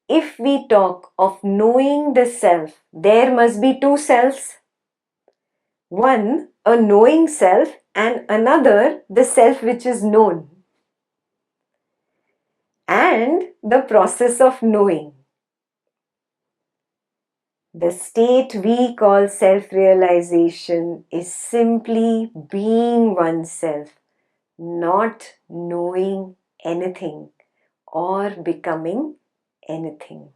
if we talk of knowing the self, there must be two selves. One, a knowing self, and another, the self which is known. And the process of knowing. The state we call self-realization is simply being oneself, not knowing anything or becoming anything.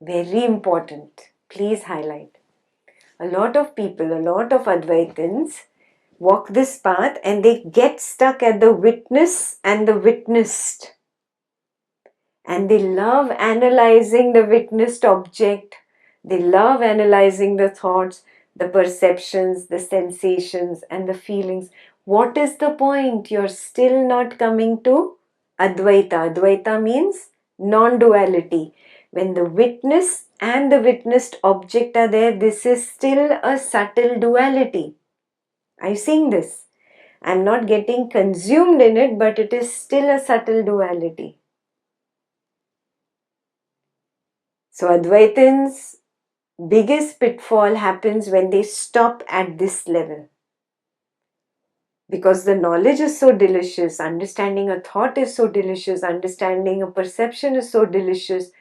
Very important. Please highlight. A lot of people, a lot of Advaitins walk this path and they get stuck at the witness and the witnessed. And they love analyzing the witnessed object. They love analyzing the thoughts, the perceptions, the sensations and the feelings. What is the point? You're still not coming to Advaita. Advaita means non-duality. When the witness and the witnessed object are there, this is still a subtle duality. Are you seeing this? I'm not getting consumed in it, but it is still a subtle duality. So Advaitins' biggest pitfall happens when they stop at this level. Because the knowledge is so delicious, understanding a thought is so delicious, understanding a perception is so delicious,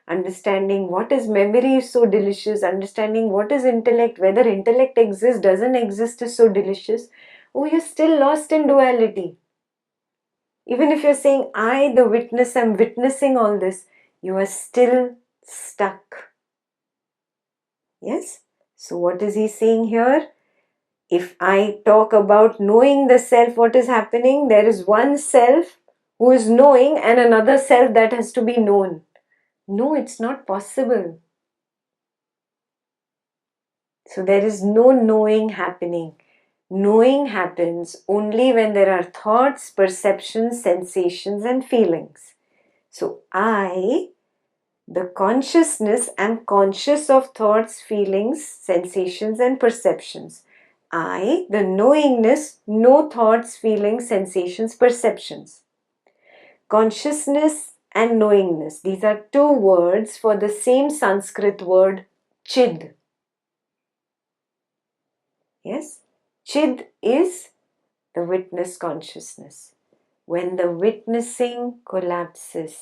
understanding what is memory is so delicious, understanding what is intellect, whether intellect exists, doesn't exist is so delicious. Oh, you're still lost in duality. Even if you're saying, I, the witness, am witnessing all this, you are still stuck. Yes? So what is he saying here? If I talk about knowing the self, what is happening? There is one self who is knowing and another self that has to be known. No, it's not possible. So there is no knowing happening. Knowing happens only when there are thoughts, perceptions, sensations and feelings. So I, the consciousness, am conscious of thoughts, feelings, sensations and perceptions. I, the knowingness, know thoughts, feelings, sensations, perceptions. Consciousness and knowingness, these are two words for the same Sanskrit word chid. Yes, chid is the witness consciousness. When the witnessing collapses,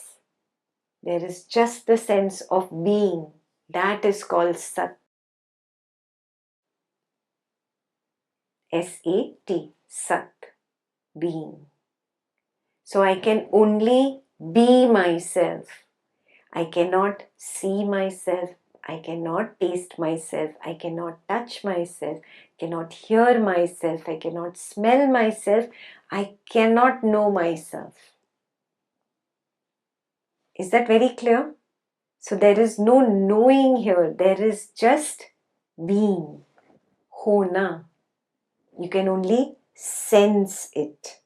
there is just the sense of being. That is called Sat. S-A-T, Sat, being. So I can only be myself. I cannot see myself. I cannot taste myself. I cannot touch myself. I cannot hear myself. I cannot smell myself. I cannot know myself. Is that very clear? So there is no knowing here. There is just being. Hona. You can only sense it.